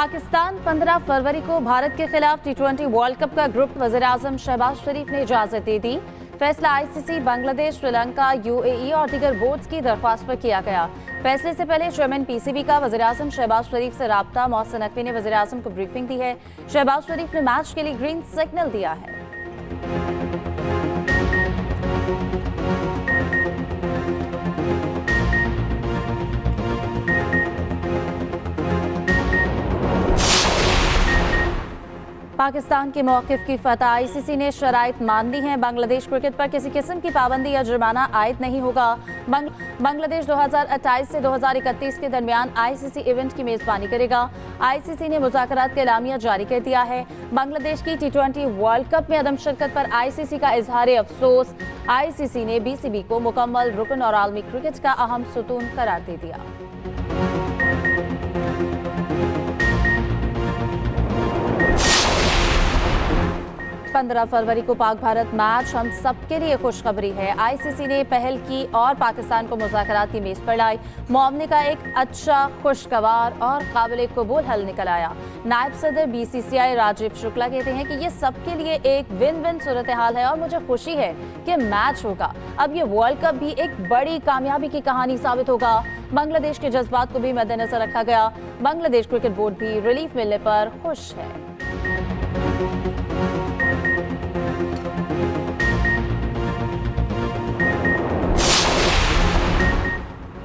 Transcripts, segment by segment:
पाकिस्तान 15 फरवरी को भारत के खिलाफ T20 वर्ल्ड कप का ग्रुप वज़ीर-ए-आज़म शहबाज शरीफ ने इजाजत दे दी। फैसला आईसीसी, बांग्लादेश, श्रीलंका, यूएई और दीगर बोर्ड्स की दरख्वास्त पर किया गया। फैसले से पहले चेयरमैन पीसीबी का वज़ीर-ए-आज़म शहबाज शरीफ से राब्ता। मोहसिन नकवी ने वज़ीर-ए-आज़म को ब्रीफिंग दी है। शहबाज शरीफ ने मैच के लिए ग्रीन सिग्नल दिया है। पाकिस्तान के मौक़िफ़ की फतह, आईसीसी ने शराइत मान ली हैं। बांग्लादेश क्रिकेट पर किसी किस्म की पाबंदी या जुर्माना आयद नहीं होगा। बांग्लादेश 2028 से 2031 के दरमियान आईसीसी इवेंट की मेज़बानी करेगा। आईसीसी ने मुज़ाकरात का एलामिया जारी कर दिया है। बांग्लादेश की T20 वर्ल्ड कप में अदम शिरकत पर आईसीसी का इजहार अफसोस। आईसीसी ने बीसीबी को मुकम्मल रुकन और आलमी क्रिकेट का अहम सुतून करार दे दिया। 15 फरवरी को पाक भारत मैच हम सबके लिए खुशखबरी है। आईसीसी ने पहल की और पाकिस्तान को मुज़ाकरात की मेज़ पर लाई। मामले का एक अच्छा, खुशगवार और काबिल कबूल हल निकल आया। नायब सदर बीसीसीआई राजीव शुक्ला कहते हैं कि ये सबके लिए एक विन विन सूरत हाल है और मुझे खुशी है कि मैच होगा। अब ये वर्ल्ड कप भी एक बड़ी कामयाबी की कहानी साबित होगा। बांग्लादेश के जज्बात को भी मद्देनजर रखा गया। बांग्लादेश क्रिकेट बोर्ड भी रिलीफ मिलने पर खुश है।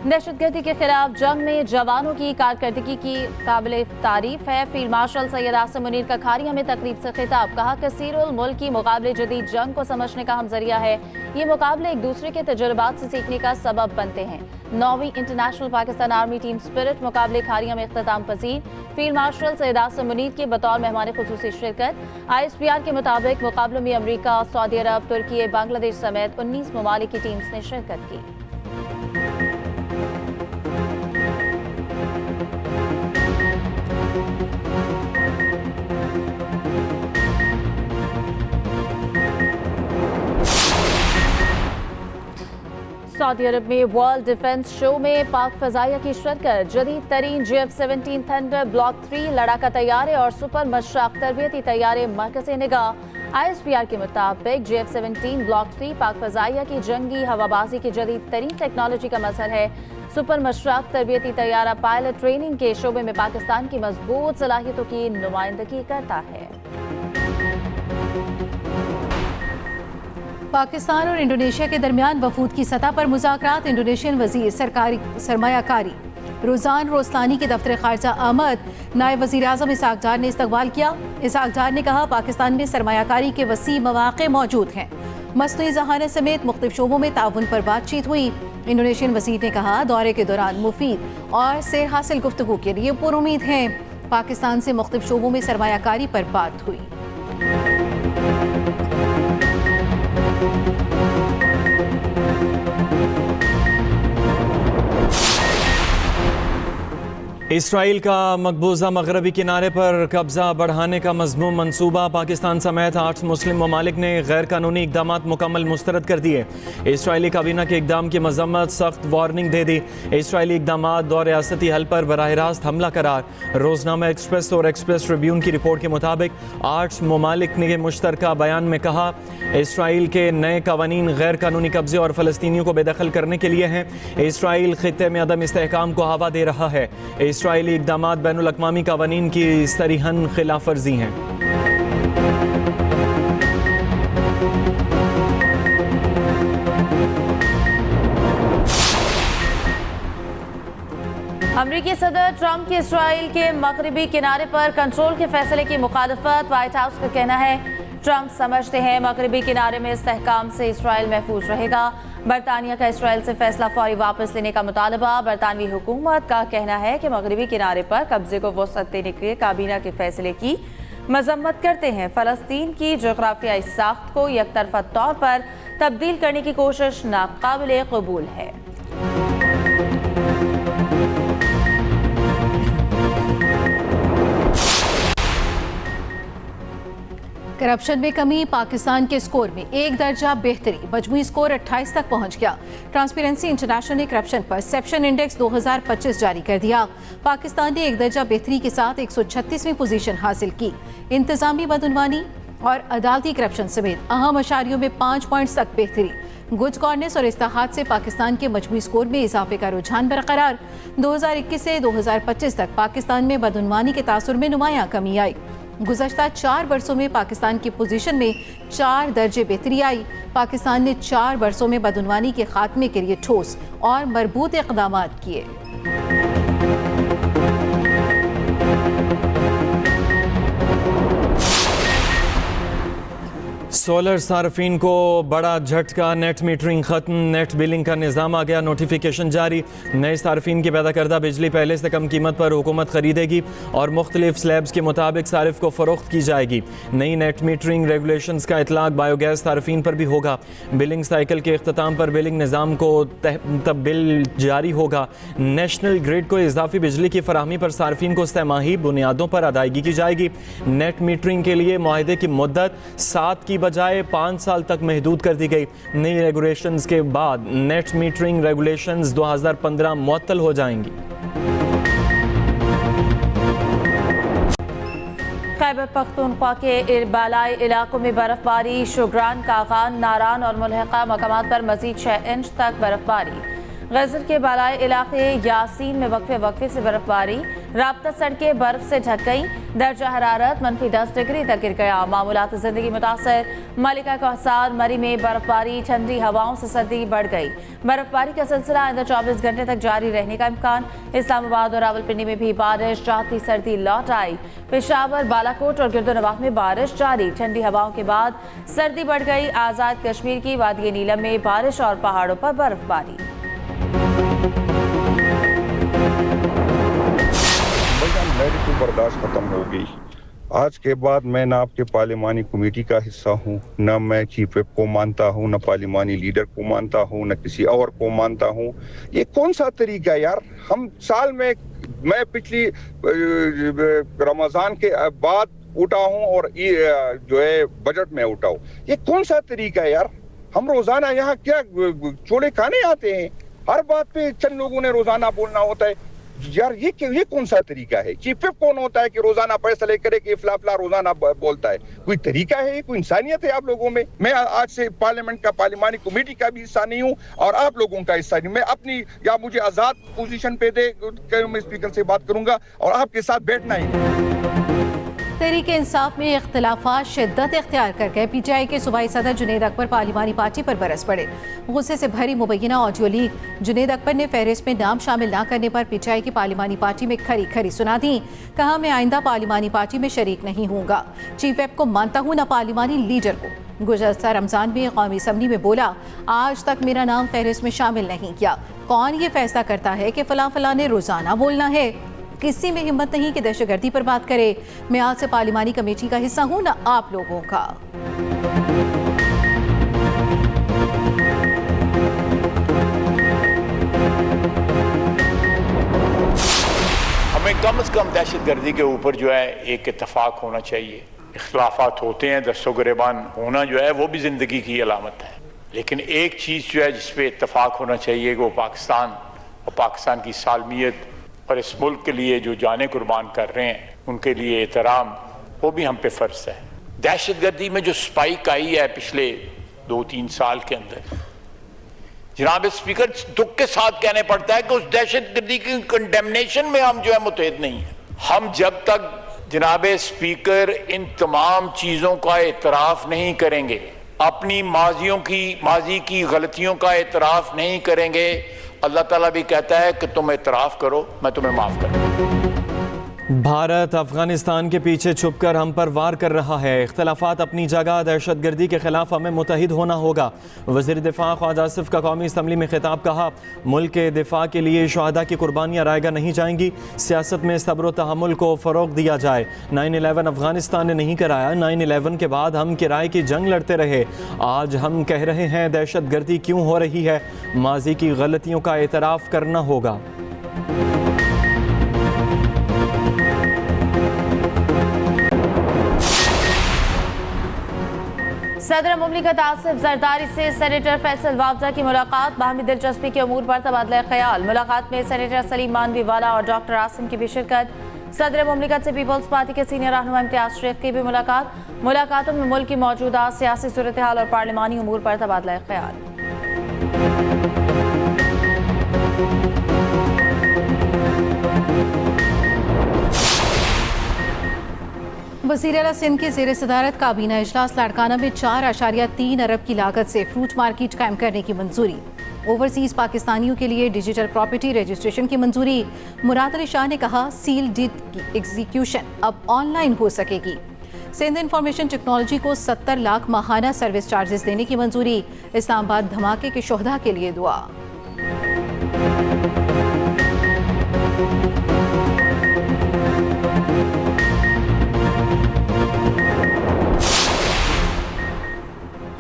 दहशतगर्दी के खिलाफ जंग में जवानों की कारकर्दगी की काबिल तारीफ है। फील्ड मार्शल सैयद आसिम मुनीर का खारिया में तकरीब से खिताब, कहा कसीरुल मुल्क की मुकाबले जदीद जंग को समझने का हम जरिया है। ये मुकाबले एक दूसरे के तजुर्बात से सीखने का सबब बनते हैं। 9वीं international Pakistan army team spirit मुकाबले खारिया में इख्तिताम पजीर। फील्ड मार्शल सैयद आसिम मुनीर के बतौर मेहमान खुसूसी शिरकत। ISPR के मुताबिक मुकाबलों में अमरीका, सऊदी अरब, तुर्की, बांग्लादेश समेत 19 ममालिक की टीम्स ने शिरकत की। सऊदी अरब में वर्ल्ड डिफेंस शो में पाक फजाइया की शिरकत। जदीद तरीन JF-17 थंडर ब्लॉक 3 लड़ाका तैयारे और सुपर मशराक तरबियती तैयारे मरकज़ निगाह। ISPR के मुताबिक JF-17 ब्लॉक 3 पाक फजाइया की जंगी हवाबाजी की जदीद तरीन टेक्नोलॉजी का मजहर है। सुपर मशराक तरबियती तैयारा पायलट ट्रेनिंग के शोबे में पाकिस्तान की मजबूत सलाहियतों की नुमाइंदगी करता है। पाकिस्तान और इंडोनेशिया के दरमियान वफूद की सतह पर मुज़ाकरात। इंडोनेशियन वजीर सरकारी सरमायाकारी रोजान रोस्तानी के दफ्तर खारजा आमद नायब वज़ीर-ए-आज़म इसहाक डार ने इस्तकबाल किया। इसहाक डार ने कहा पाकिस्तान में सरमायाकारी के वसी मौक़े मौजूद हैं। मसनूई ज़हानत समेत मुख्तलिफ शोबों में ताउन पर बातचीत हुई। इंडोनेशियन वज़ीर ने कहा दौरे के दौरान मुफीद और सेर हासिल गुफ्तगू के लिए पुरुमीद हैं। पाकिस्तान से मुख्तलिफ शोबों में सरमायाकारी पर बात हुई। इसराइल का मकबूजा मगरबी किनारे पर कब्जा बढ़ाने का मज़मूम मंसूबा। पाकिस्तान समेत 8 मुस्लिम ममालिक ने गैर कानूनी इकदाम मुकम्मल मुस्तरद कर दिए। इसराइली काबीना के इकदाम की मजम्मत, सख्त वार्निंग दे दी। इसराइली इकदाम दो रियासती हल पर बराह रास्त हमला करार। रोजनामा एक्सप्रेस और एक्सप्रेस ट्रिब्यून की रिपोर्ट के मुताबिक 8 ममालिक ने मुश्तरका बयान में कहा इसराइल के नए कवानीन गैर कानूनी कब्जे और फ़लस्तीनियों को बेदखल करने के लिए हैं। इसराइल खित्ते में अदम इस्तेहकाम को हवा दे रहा है। इसराइली इक़दामात बैनुल अक़वामी क़वानीन की सरीहन खिलाफ वर्जी हैं। अमरीकी सदर ट्रंप की इसराइल के मगरबी किनारे पर कंट्रोल के फैसले की मुखालफत। व्हाइट हाउस का कहना है ट्रंप समझते हैं मगरबी किनारे में इस्तेहकाम से इसराइल महफूज रहेगा। बरतानिया का इसराइल से फैसला फौरी वापस लेने का मुतालबा। बरतानवी हुकूमत का कहना है कि मगरबी किनारे पर कब्जे को वसअत देने के काबीना के फैसले की मजम्मत करते हैं। फ़लस्तीन की जोग्राफियाई साख्त को यकतरफा तौर पर तब्दील करने की कोशिश नाकाबिल कबूल है। करप्शन में कमी, पाकिस्तान के स्कोर में एक दर्जा बेहतरी, मजमूई स्कोर 28 तक पहुंच गया। ट्रांसपेरेंसी इंटरनेशनल ने करप्शन परसेप्शन इंडेक्स 2025 जारी कर दिया। पाकिस्तान ने एक दर्जा बेहतरी के साथ 136वीं पोजीशन हासिल की। इंतजामी बदउनवानी और अदालती करप्शन समेत अहम अशारियों में 5 पॉइंट्स तक बेहतरी। गुड गवर्नेंस और इस्लाहात से पाकिस्तान के मजमूई स्कोर में इजाफे का रुझान बरकरार। 2021 से 2025 तक पाकिस्तान में बदउनवानी के तासुर में नुमायां कमी आई। गुज़श्ता 4 बरसों में पाकिस्तान की पोजीशन में 4 दर्जे बेहतरी आई। पाकिस्तान ने 4 बरसों में बदउनवानी के खात्मे के लिए ठोस और मरबूत इक़दाम किए। सोलर सार्फिन को बड़ा झटका, नेट मीटरिंग खत्म, नेट बिलिंग का निज़ाम आ गया, नोटिफिकेशन जारी। नए सार्फिन की पैदा करदा बिजली पहले से कम कीमत पर हुकूमत खरीदेगी और मुख्तलिफ स्लैब्स के मुताबिक सारिफ को फ़रोख्त की जाएगी। नई नेट मीटरिंग रेगुलेशंस का इतलाक बायोगैस सार्फिन पर भी होगा। बिलिंग साइकिल के अख्ताम पर बिलिंग निज़ाम को तब बिल जारी होगा। नेशनल ग्रिड को इजाफी बिजली की फराहमी पर सार्फिन को सहमाही बुनियादों पर अदायगी की जाएगी। नेट मीटरिंग के लिए मुआहदे की मुद्दत 7 की बजाय 5 साल तक महदूद कर दी गई। नई रेगुलेशंस के बाद नेट मीटरिंग रेगुलेशंस 2015 मुअत्तल हो जाएंगी। खैबर पख्तूनख्वा के बालाई इलाकों में बर्फबारी, शुगरान, कागान, नारान और मुल्हका मकामात पर मजीद 6 इंच तक बर्फबारी। गजर के बालाई इलाके यासीन में वक्फे वक्फे से बर्फबारी, राब्ता सड़कें बर्फ से ढक गई। दर्जा हरारत -10 डिग्री तक गिर गया। मामूलात जिंदगी मुतासर। मलिका कहसार, मरी में बर्फबारी, ठंडी हवाओं से सर्दी बढ़ गई। बर्फबारी का सिलसिला आइंदा 24 घंटे तक जारी रहने का इम्कान। इस्लामाबाद और रावलपिंडी में भी बारिश, राहती सर्दी लौट आई। पेशावर, बालाकोट और गिरदोनवाह में बारिश जारी। ठंडी हवाओं के बाद सर्दी बढ़ गई। आज़ाद कश्मीर की वादी नीलम में बारिश और पहाड़ों पर बर्फबारी। मेरी तो बर्दाश्त खत्म हो गई। आज के बाद मैं ना आपके पार्लिमानी कमेटी का हिस्सा हूँ, न मैं चीफ विप को मानता हूँ, न पार्लिमानी लीडर को मानता हूँ, न किसी और को मानता हूँ। ये कौन सा तरीका है यार? हम साल में, मैं पिछली रमजान के बाद उठा हूँ और जो है बजट में उठा हूँ। ये कौन सा तरीका है यार? हम रोजाना यहाँ क्या छोले खाने आते हैं? हर बात पे चंद लोगों ने रोजाना बोलना होता है यार। ये कौन सा तरीका है? चीफ विप कौन होता है कि रोजाना फैसले करे कि फला रोजाना बोलता है? कोई तरीका है? कोई इंसानियत है आप लोगों में? मैं आज से पार्लियामेंट का, पार्लिमानी कमेटी का भी हिस्सा नहीं हूँ और आप लोगों का हिस्सा नहीं। मैं अपनी, या मुझे आजाद पोजीशन पे दे, मैं स्पीकर से बात करूंगा और आपके साथ बैठना ही। तहरीक इंसाफ में इख्तिलाफात शिद्दत इख्तियार करके PTI के सूबाई सदर जुनेद अकबर पार्लिमानी पार्टी पर बरस पड़े। गुस्से से भरी मुबैना ऑडियो लीक जुनेद अकबर ने फहरिस्त में नाम शामिल न करने पर PTI की पार्लिमानी पार्टी में खरी खरी सुना दी। कहा, मैं आइंदा पार्लिमानी पार्टी में शरीक नहीं हूँगा। चीफ विप को मानता हूँ, न पार्लिमानी लीडर को। गुज़श्ता रमजान में कौमी असम्बली में बोला, आज तक मेरा नाम फहरिस्त में शामिल नहीं किया। कौन ये फैसला करता है कि फला फला ने रोजाना बोलना है? किसी में हिम्मत नहीं कि दहशतगर्दी पर बात करे। मैं आज से पार्लिमानी कमेटी का हिस्सा हूं, न आप लोगों का। हमें कम से कम दहशतगर्दी के ऊपर जो है एक इत्तेफाक होना चाहिए। इख्तिलाफात होते हैं, दस्तों-गिरेबान होना जो है वो भी जिंदगी की अलामत है, लेकिन एक चीज़ जो है जिस पे इत्तेफाक होना चाहिए वो पाकिस्तान और पाकिस्तान की सालमियत और इस मुल्क के लिए जो जाने कुर्बान कर रहे हैं उनके लिए एहतराम, वो भी हम पे फ़र्ज है। दहशतगर्दी में जो स्पाइक आई है पिछले 2-3 साल के अंदर, जनाब स्पीकर, दुख के साथ कहने पड़ता है कि उस दहशतगर्दी की कंडेमनेशन में हम जो है मुतहद नहीं है। हम जब तक जनाब स्पीकर इन तमाम चीज़ों का एतराफ़ नहीं करेंगे, अपनी माजी की गलतियों का एतराफ़ नहीं करेंगे, अल्लाह ताला भी कहता है कि तुम एतराफ़ करो, मैं तुम्हें माफ़ कर दूँ। भारत अफगानिस्तान के पीछे छुपकर हम पर वार कर रहा है। इख्तिलाफात अपनी जगह, दहशतगर्दी के खिलाफ हमें मुतहिद होना होगा। वज़ीर दिफा ख्वाजा आसिफ का कौमी असम्बली में खिताब। कहा, मुल्क के दिफा के लिए शहादा की कुर्बानियाँ रायगा नहीं जाएंगी। सियासत में सब्र व तहम्मुल को फ़रोग़ दिया जाए। 9/11 अफगानिस्तान ने नहीं कराया। 9/11 के बाद हम किराए की जंग लड़ते रहे। आज हम कह रहे हैं दहशतगर्दी क्यों हो रही है। माजी की गलतियों का एतराफ़ करना होगा। सदर मुमलिकत आसिफ जरदारी से सेनेटर फैसल वावजा की मुलाकात, बाहमी दिलचस्पी के अमूर पर तबादला ख्याल। मुलाकात में सेनेटर सलीम मानवी वाला और डॉक्टर आसिम की भी शिरकत। सदर मुमलिकत से पीपल्स पार्टी के सीनियर रहनुमा इम्तियाज शेख की भी मुलाकातों में मुल्क की मौजूदा सियासी सूरत हाल और पार्लिमानी अमूर पर तबादला ख्याल। वज़ीर आला सिंध की ज़ेर सदारत काबीना इजलास लाड़काना में 4.3 अरब की लागत से फ्रूट मार्केट कायम करने की मंजूरी। ओवरसीज पाकिस्तानियों के लिए डिजिटल प्रॉपर्टी रजिस्ट्रेशन की मंजूरी। मुराद अली शाह ने कहा सील डीड की एग्जीक्यूशन अब ऑनलाइन हो सकेगी। सिंध इंफॉर्मेशन टेक्नोलॉजी को 70 लाख माहाना सर्विस चार्जेस देने की मंजूरी। इस्लामाबाद धमाके के शोहदा के लिए दुआ।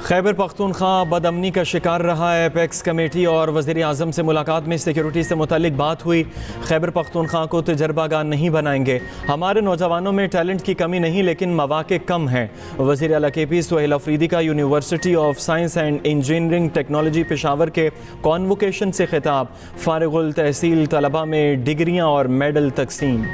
खैबर पख्तूनख्वा बदअमनी का शिकार रहा है। एपेक्स कमेटी और वज़ीर आज़म से मुलाकात में सिक्योरिटी से मुतालिक बात हुई। खैबर पख्तूनख्वा को तजर्बागार नहीं बनाएंगे। हमारे नौजवानों में टैलेंट की कमी नहीं लेकिन मौक़े कम हैं। वज़ीर आला KP सुहेल अफरीदी का university of science and engineering technology Peshawar के कॉन्वोकेशन से खिताब। फारिगुल तहसील तलबा में डिग्रियाँ और मेडल तकसीम।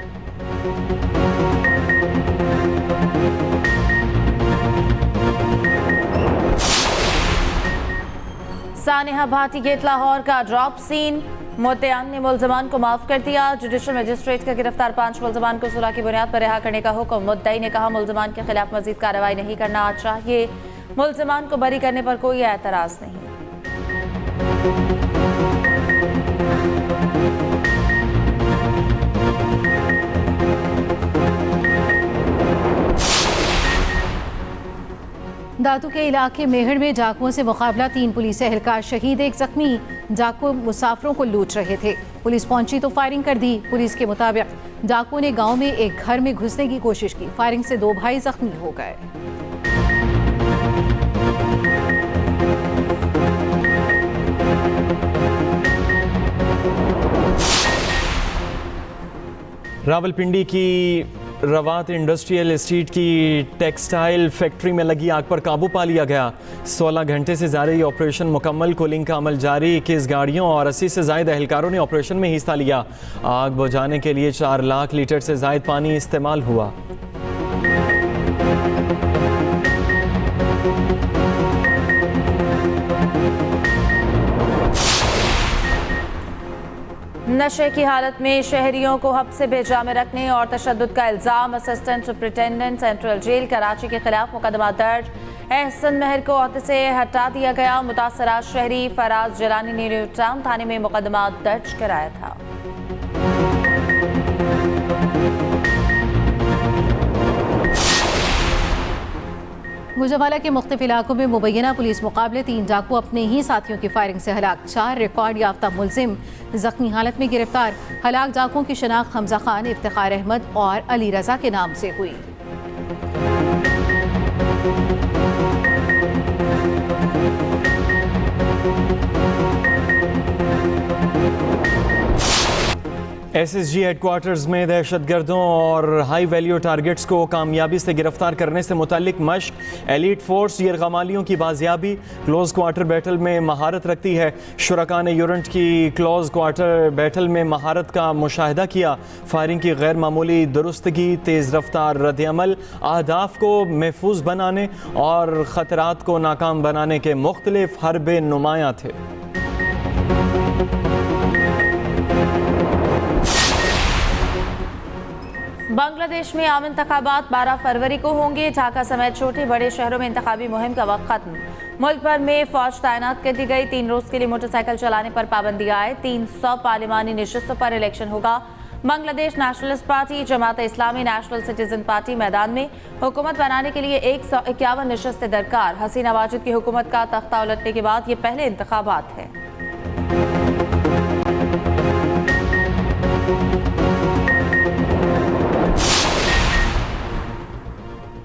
सानिहा भाटी गेट लाहौर का ड्रॉप सीन। मुत्तहम ने मुलजमान को माफ कर दिया। जुडिशल मजिस्ट्रेट का गिरफ्तार 5 मुलजमान को सुलह की बुनियाद पर रिहा करने का हुक्म। मुद्दई ने कहा मुलजमान के खिलाफ मजीद कार्रवाई नहीं करना चाहिए। मुलजमान को बरी करने पर कोई एतराज नहीं। दादू के इलाके मेहड़ में डाकुओं से मुकाबला, 3 पुलिस एहलकार शहीद, 1 जख्मी। डाकू मुसाफिरों को लूट रहे थे, पुलिस पहुंची तो फायरिंग कर दी। पुलिस के मुताबिक डाकुओं ने गांव में एक घर में घुसने की कोशिश की। फायरिंग से 2 भाई जख्मी हो गए। रावलपिंडी की रवात इंडस्ट्रियल एस्टेट की टेक्सटाइल फैक्ट्री में लगी आग पर काबू पा लिया गया। 16 घंटे से जारी ऑपरेशन मुकम्मल, कूलिंग का अमल जारी। 21 गाड़ियों और 80 से ज़ायद एहलकारों ने ऑपरेशन में हिस्सा लिया। आग बुझाने के लिए 4 लाख लीटर से ज़ायद पानी इस्तेमाल हुआ। नशे की हालत में शहरियों को हब्स से बेजा में रखने और तशद्दुद का इल्ज़ाम। Assistant superintendent central jail Karachi के खिलाफ मुकदमा दर्ज। एहसन महर को अहदे से हटा दिया गया। मुतासरा शहरी फराज जलानी ने न्यू टाउन थाने में मुकदमा दर्ज कराया था। गुजरावाला के मुख्तलिफ इलाकों में मुबैना पुलिस मुकाबले, 3 डाकू अपने ही साथियों की फायरिंग से हलाक। 4 रिकॉर्ड याफ्ता मुलजिम जख्मी हालत में गिरफ्तार। हलाक डाकुओं की शनाख्त हमजा खान, इफ्तिखार अहमद और अली रजा के नाम से हुई। SSG हेडक्वार्टर्स में दहशतगर्दों और हाई वैल्यू टारगेट्स को कामयाबी से गिरफ्तार करने से मुतालिक मश्क। एलीट फोर्स यरगमालियों की बाजियाबी क्लोज क्वार्टर बैटल में महारत रखती है। शुरका ने यूरंट की क्लोज क्वार्टर बैटल में महारत का मुशाहिदा किया। फायरिंग की गैर मामूली दुरुस्तगी, तेज़ रफ्तार रद्द-ए-अमल, अहदाफ को महफूज बनाने और ख़तरात को नाकाम बनाने के मुख्तलिफ हरबे नुमायां थे। बांग्लादेश में आम इंतखाबात 12 फरवरी को होंगे। ढाका समेत छोटे बड़े शहरों में इंतखाबी मुहिम का वक्त खत्म। मुल्क भर में फौज तैनात कर दी गई। 3 रोज के लिए मोटरसाइकिल चलाने पर पाबंदी आए। 300 पार्लिमानी नशिस्तों पर इलेक्शन होगा। Bangladesh nationalist party, Jamaat Islami, national citizen party मैदान में। हुकूमत बनाने के लिए 151 नशिस्तें दरकार। हसीना वाजिद की हुकूमत का तख्ता उलटने के बाद ये पहले इंतखाबात हैं।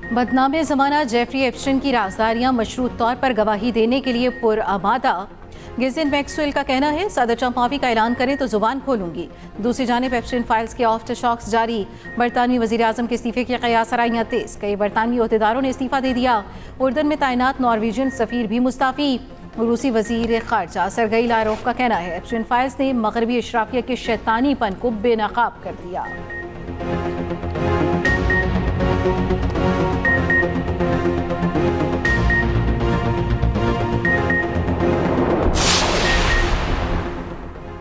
बदनाम ज़माना जेफरी एप्स्टीन की राजदारियां मशरूत तौर पर गवाही देने के लिए पुरआमादा। गिज़िन मैक्सवेल का कहना है सदर ट्रंप माफी का ऐलान करें तो जुबान खोलूंगी। दूसरी जानिब एप्स्टीन फाइल्स के आफ्टर शॉक्स जारी। बरतानवी वज़ीर आज़म के इस्तीफे की क़यास आराइयाँ तेज़। कई बरतानवी ओहदेदारों ने इस्तीफा दे दिया। उर्दन में तैनात नॉर्वेजियन सफ़ीर भी मुस्ताफ़ी। रूसी वज़ीर ख़ारजा सरगई लारोफ का कहना है एप्स्टीन फाइल्स ने मगरबी अशराफिया के शैतानीपन को बेनकाब कर दिया।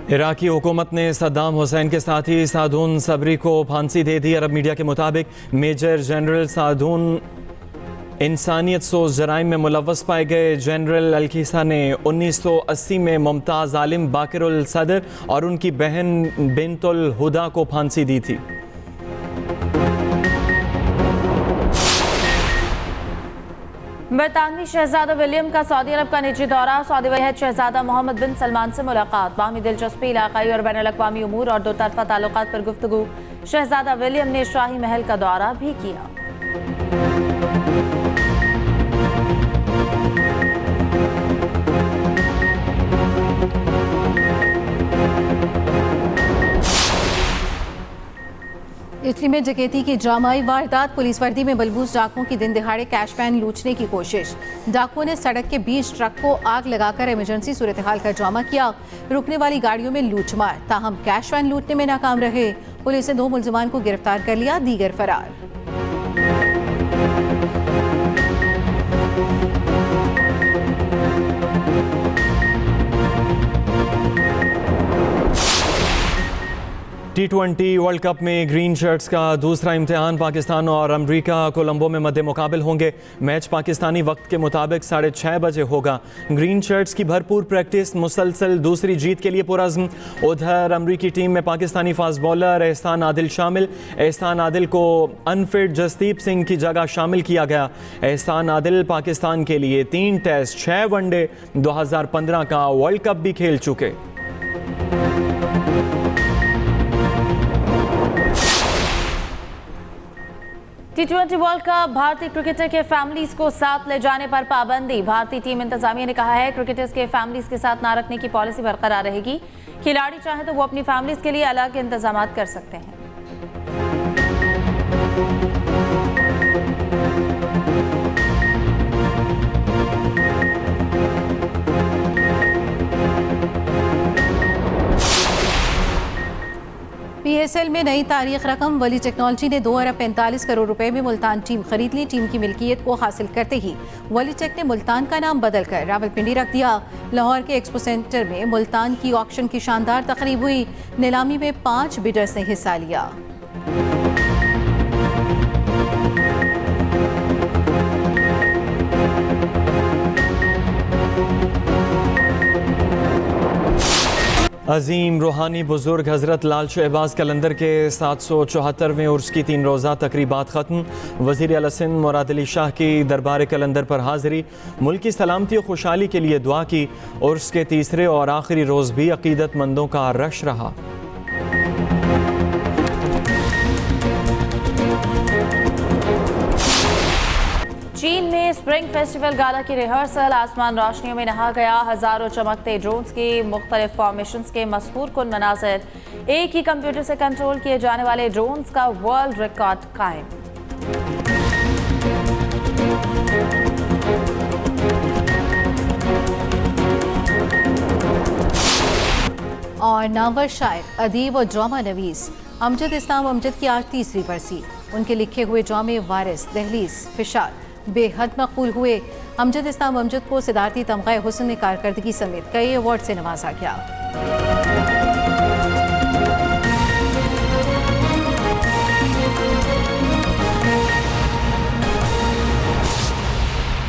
इराकी हुकूमत ने सद्दाम हुसैन के साथी सादून सबरी को फांसी दे दी। अरब मीडिया के मुताबिक मेजर जनरल सादून इंसानियत सोज जराइम में मुलव्वस पाए गए। जनरल अलकीसा ने 1980 में मुमताज़ आलिम बाकिरुल सदर और उनकी बहन बिनतुल हुदा को फांसी दी थी। बरतानवी शहजादा विलियम का सऊदी अरब का निजी दौरा। सऊदी वलीअहद शहजादा मोहम्मद बिन सलमान से मुलाकात। बाहमी दिलचस्पी, इलाकाई और बैनुल अक़वामी उमूर और दो तरफ़ा ताल्लुकात पर गुफ्तगू। शहजादा विलियम ने शाही महल का दौरा भी किया। इटली में डकैती की ड्रामाई वारदात। पुलिस वर्दी में बलबूस डाकुओं की दिन दिहाड़े कैश वैन लूटने की कोशिश। डाकुओं ने सड़क के बीच ट्रक को आग लगाकर इमरजेंसी सूरत हाल का ड्रामा किया। रुकने वाली गाड़ियों में लूटमार, ताहम कैश वैन लूटने में नाकाम रहे। पुलिस ने 2 मुलजमान को गिरफ्तार कर लिया, दीगर फरार। T20 वर्ल्ड कप में ग्रीन शर्ट्स का दूसरा इम्तिहान। पाकिस्तान और अमरीका कोलंबो में मद्दे मुकाबिल होंगे। मैच पाकिस्तानी वक्त के मुताबिक 6:30 बजे होगा। ग्रीन शर्ट्स की भरपूर प्रैक्टिस, मुसलसल दूसरी जीत के लिए पुरज़्म। उधर अमरीकी टीम में पाकिस्तानी फास्ट बॉलर एहसान आदिल शामिल। एहसान आदिल को अनफिट जसदीप सिंह की जगह शामिल किया गया। एहसान आदिल पाकिस्तान के लिए 3 टेस्ट 6 वनडे 2015 का वर्ल्ड कप भी खेल चुके। T20 वर्ल्ड कप भारतीय क्रिकेटर के फैमिलीज को साथ ले जाने पर पाबंदी। भारतीय टीम इंतजामिया ने कहा है क्रिकेटर्स के फैमिलीज के साथ ना रखने की पॉलिसी बरकरार रहेगी। खिलाड़ी चाहे तो वो अपनी फैमिलीज के लिए अलग इंतजाम कर सकते हैं। PSL में नई तारीख रकम। वली टेक्नोलॉजी ने 2 अरब 45 करोड़ रुपए में मुल्तान टीम खरीद ली। टीम की मिल्कियत को हासिल करते ही वली टेक ने मुल्तान का नाम बदलकर रावलपिंडी रख दिया। लाहौर के एक्सपो सेंटर में मुल्तान की ऑक्शन की शानदार तकरीब हुई। नीलामी में 5 बिडर्स ने हिस्सा लिया। अजीम रूहानी बुजुर्ग हज़रत लाल शहबाज कलंदर के 774वें उर्स की 3 रोज़ा तकरीबात ख़त्म। वज़ीर आला सिंध मुराद अली शाह की दरबार कलंदर पर हाज़िरी। मुल्क की सलामती और खुशहाली के लिए दुआ की। उर्स के तीसरे और आखिरी रोज़ भी अक़ीदतमंदों का रश रहा। चीन में स्प्रिंग फेस्टिवल गाला की रिहर्सल। आसमान रोशनियों में नहा गया। हजारों चमकते ड्रोन्स के मुख्तलिफ फॉर्मेशंस के मशहूर कुन मनाज़िर। एक ही कंप्यूटर से कंट्रोल किए जाने वाले ड्रोन्स का वर्ल्ड रिकॉर्ड कायम। और नामवर शायर, अदीब और ड्रामा नवीस अमजद इस्लाम अमजद की आज 3री बरसी। उनके लिखे हुए ड्रामे वारिस, दहलीज, फिशार बेहद मकबूल हुए। अमजद इस्लाम अमजद को सिदारती तमग़ा हुस्न कारकर्दगी समेत कई अवार्ड से नवाजा गया।